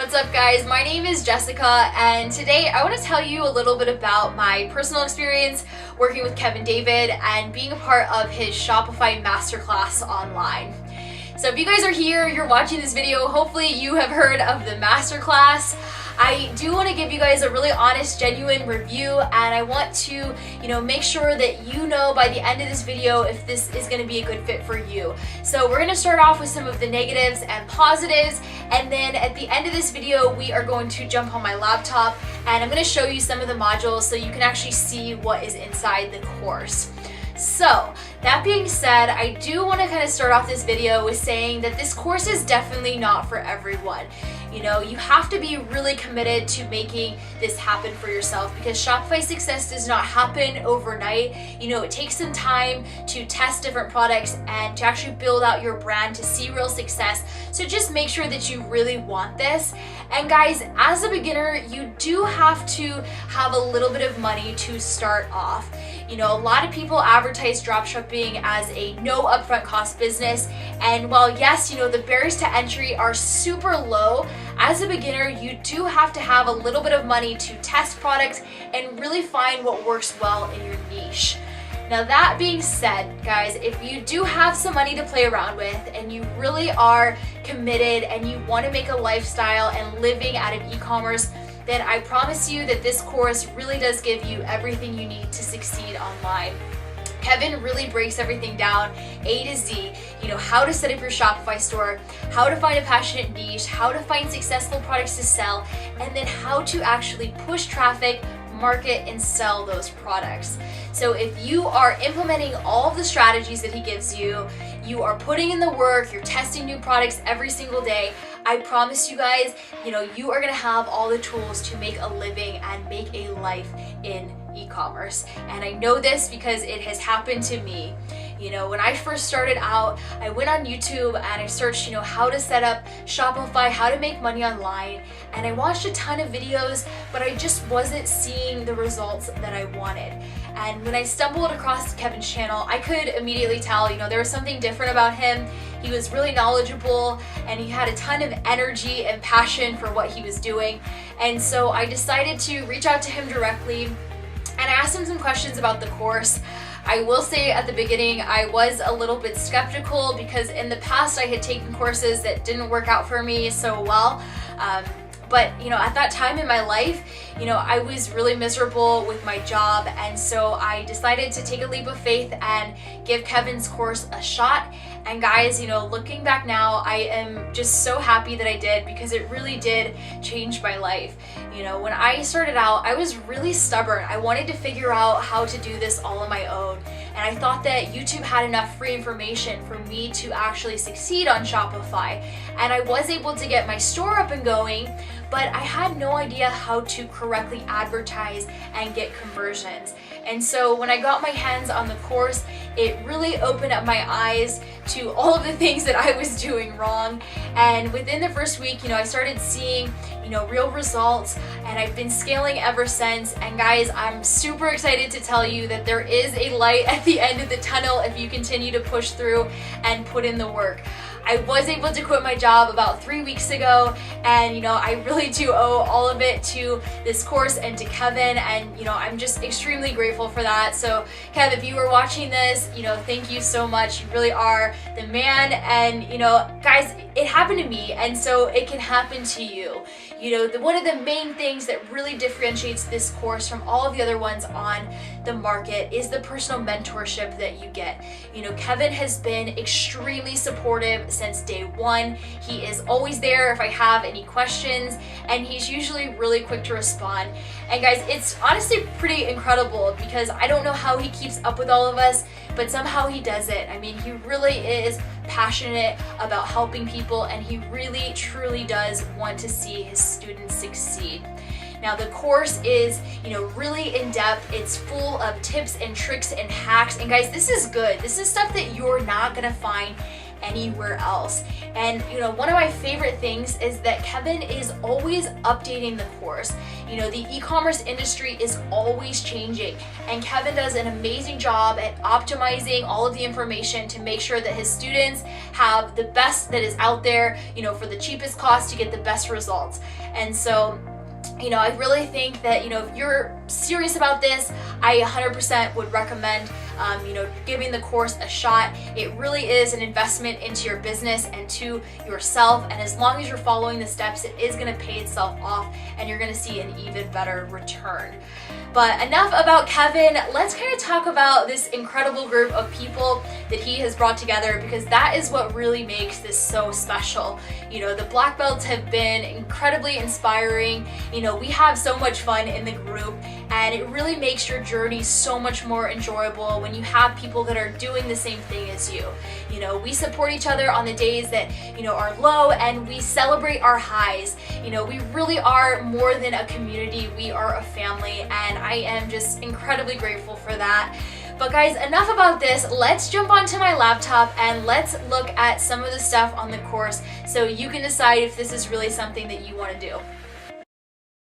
What's up guys, my name is Jessica and today I want to tell you a little bit about my personal experience working with Kevin David and being a part of his Shopify Masterclass online. So if you guys are here, you're watching this video, hopefully you have heard of the Masterclass. I do want to give you guys a really honest, genuine review, and I want to, make sure that you know by the end of this video if this is going to be a good fit for you. So we're going to start off with some of the negatives and positives, and then at the end of this video, we are going to jump on my laptop and I'm going to show you some of the modules so you can actually see what is inside the course. So that being said, I do want to kind of start off this video with saying that this course is definitely not for everyone. You have to be really committed to making this happen for yourself because Shopify success does not happen overnight. It takes some time to test different products and to actually build out your brand to see real success. So just make sure that you really want this. And guys, as a beginner, you do have to have a little bit of money to start off. A lot of people advertise dropshipping as a no upfront cost business. And while yes, the barriers to entry are super low, as a beginner, you do have to have a little bit of money to test products and really find what works well in your niche. Now that being said, guys, if you do have some money to play around with and you really are committed and you want to make a lifestyle and living out of e-commerce, then I promise you that this course really does give you everything you need to succeed online. Kevin really breaks everything down A to Z, how to set up your Shopify store, how to find a passionate niche, how to find successful products to sell, and then how to actually push traffic, market, and sell those products. So if you are implementing all of the strategies that he gives you, you are putting in the work, you're testing new products every single day, I promise you guys, you are gonna have all the tools to make a living and make a life in e-commerce. And I know this because it has happened to me. When I first started out, I went on YouTube and I searched, how to set up Shopify, how to make money online. And I watched a ton of videos, but I just wasn't seeing the results that I wanted. And when I stumbled across Kevin's channel, I could immediately tell, there was something different about him. He was really knowledgeable and he had a ton of energy and passion for what he was doing. And so I decided to reach out to him directly and I asked him some questions about the course. I will say at the beginning, I was a little bit skeptical because in the past I had taken courses that didn't work out for me so well. But at that time in my life, I was really miserable with my job. And so I decided to take a leap of faith and give Kevin's course a shot. And guys, looking back now, I am just so happy that I did because it really did change my life. When I started out, I was really stubborn. I wanted to figure out how to do this all on my own. And I thought that YouTube had enough free information for me to actually succeed on Shopify. And I was able to get my store up and going, but I had no idea how to correctly advertise and get conversions. And so when I got my hands on the course, it really opened up my eyes to all of the things that I was doing wrong. And within the first week, I started seeing, real results, and I've been scaling ever since. And guys, I'm super excited to tell you that there is a light at the end of the tunnel if you continue to push through and put in the work. I was able to quit my job about 3 weeks ago, and I really do owe all of it to this course and to Kevin, and I'm just extremely grateful for that. So Kev, if you are watching this, thank you so much. You really are the man. And guys, it happened to me, and so it can happen to you. One of the main things that really differentiates this course from all of the other ones on the market is the personal mentorship that you get. Kevin has been extremely supportive since day one. He is always there if I have any questions, and he's usually really quick to respond. And guys, it's honestly pretty incredible because I don't know how he keeps up with all of us, but somehow he does it. I mean, he really is passionate about helping people, and he really truly does want to see his students succeed. Now the course is, really in depth. It's full of tips and tricks and hacks. And guys, this is good. This is stuff that you're not gonna find anywhere else. And one of my favorite things is that Kevin is always updating the course. You know, the e-commerce industry is always changing, and Kevin does an amazing job at optimizing all of the information to make sure that his students have the best that is out there, you know, for the cheapest cost to get the best results. And so, you know, I really think that, you know, if you're serious about this, I 100% would recommend, you know, giving the course a shot. It really is an investment into your business and to yourself. And as long as you're following the steps, it is going to pay itself off and you're going to see an even better return. But enough about Kevin. Let's kind of talk about this incredible group of people that he has brought together, because that is what really makes this so special. You know, the black belts have been incredibly inspiring. You know, we have so much fun in the group, and it really makes your journey so much more enjoyable when you have people that are doing the same thing as you. You know, we support each other on the days that, you know, are low, and we celebrate our highs. You know, we really are more than a community. We are a family, and I am just incredibly grateful for that. But guys, enough about this. Let's jump onto my laptop and let's look at some of the stuff on the course so you can decide if this is really something that you want to do.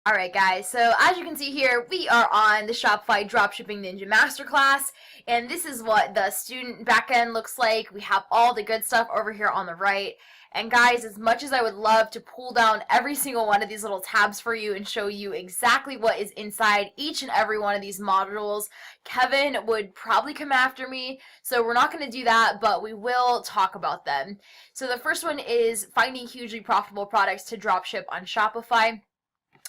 Alright guys, so as you can see here, we are on the Shopify Dropshipping Ninja Masterclass, and this is what the student backend looks like. We have all the good stuff over here on the right. And guys, as much as I would love to pull down every single one of these little tabs for you and show you exactly what is inside each and every one of these modules, Kevin would probably come after me. So we're not going to do that, but we will talk about them. So the first one is finding hugely profitable products to dropship on Shopify.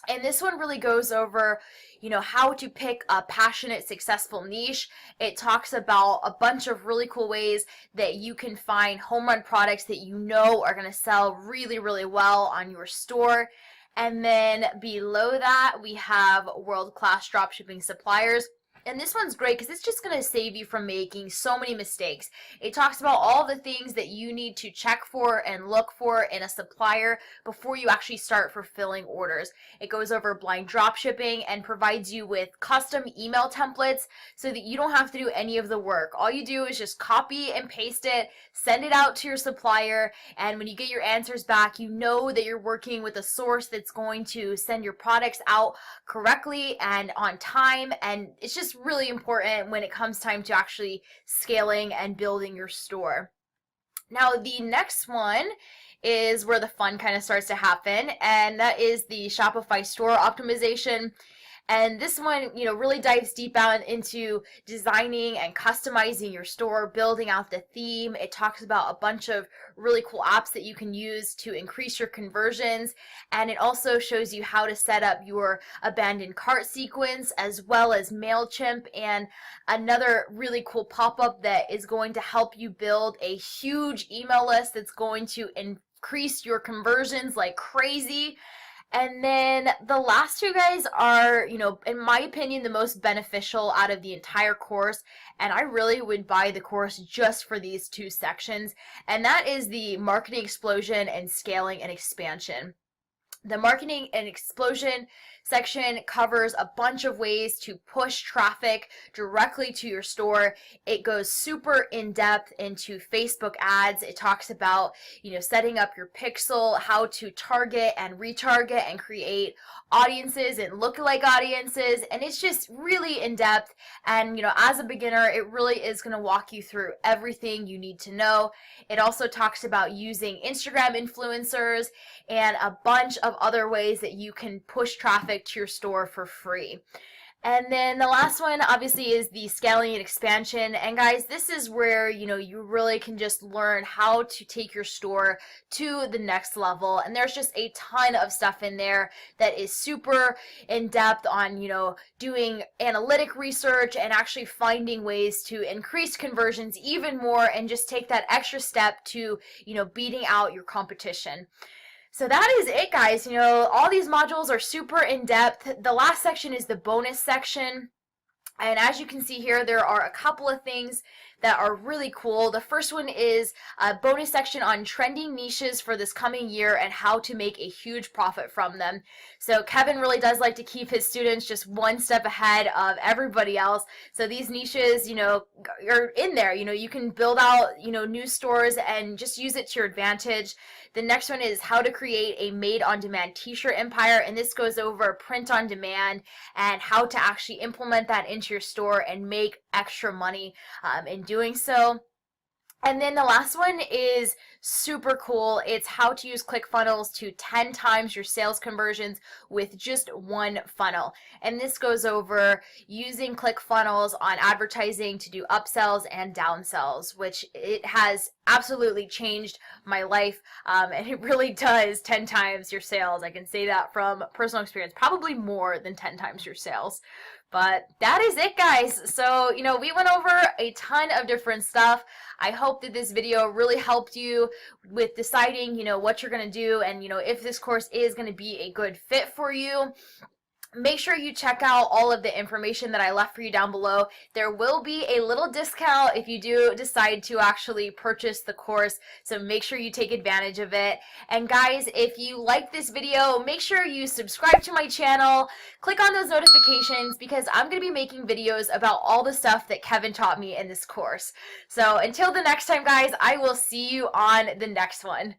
And this one really goes over, you know, how to pick a passionate, successful niche. It talks about a bunch of really cool ways that you can find home run products that you know are going to sell really, really well on your store. And then below that, we have world-class dropshipping suppliers. And this one's great because it's just going to save you from making so many mistakes. It talks about all the things that you need to check for and look for in a supplier before you actually start fulfilling orders. It goes over blind dropshipping and provides you with custom email templates so that you don't have to do any of the work. All you do is just copy and paste it, send it out to your supplier, and when you get your answers back, you know that you're working with a source that's going to send your products out correctly and on time, and it's just really important when it comes time to actually scaling and building your store. Now the next one is where the fun kind of starts to happen, and that is the Shopify store optimization. And this one, you know, really dives deep out into designing and customizing your store, building out the theme. It talks about a bunch of really cool apps that you can use to increase your conversions. And it also shows you how to set up your abandoned cart sequence, as well as MailChimp, and another really cool pop-up that is going to help you build a huge email list that's going to increase your conversions like crazy. And then the last two guys are, you know, in my opinion, the most beneficial out of the entire course. And I really would buy the course just for these two sections. And that is the marketing explosion and scaling and expansion. The marketing and explosion section covers a bunch of ways to push traffic directly to your store. It goes super in depth into Facebook ads. It talks about, you know, setting up your pixel, how to target and retarget and create audiences and lookalike audiences, and it's just really in depth. And, you know, as a beginner, it really is going to walk you through everything you need to know. It also talks about using Instagram influencers and a bunch of other ways that you can push traffic to your store for free. And then the last one obviously is the scaling and expansion. And guys, this is where, you know, you really can just learn how to take your store to the next level. And there's just a ton of stuff in there that is super in depth on, you know, doing analytic research and actually finding ways to increase conversions even more and just take that extra step to, you know, beating out your competition. So that is it, guys. You know, all these modules are super in-depth. The last section is the bonus section. And as you can see here, there are a couple of things that are really cool. The first one is a bonus section on trending niches for this coming year and how to make a huge profit from them. So Kevin really does like to keep his students just one step ahead of everybody else. So these niches, are in there. You can build out, new stores and just use it to your advantage. The next one is how to create a made-on-demand t-shirt empire, and this goes over print on demand and how to actually implement that into your store and make extra money in doing so. And then the last one is super cool. It's how to use ClickFunnels to 10 times your sales conversions with just one funnel. And this goes over using ClickFunnels on advertising to do upsells and downsells, which it has absolutely changed my life. And it really does 10 times your sales. I can say that from personal experience, probably more than 10 times your sales. But that is it, guys. So, we went over a ton of different stuff. I hope that this video really helped you with deciding, what you're going to do and, if this course is going to be a good fit for you. Make sure you check out all of the information that I left for you down below. There will be a little discount if you do decide to actually purchase the course, so make sure you take advantage of it. And guys, if you like this video, make sure you subscribe to my channel, click on those notifications, because I'm going to be making videos about all the stuff that Kevin taught me in this course. So until the next time, guys, I will see you on the next one.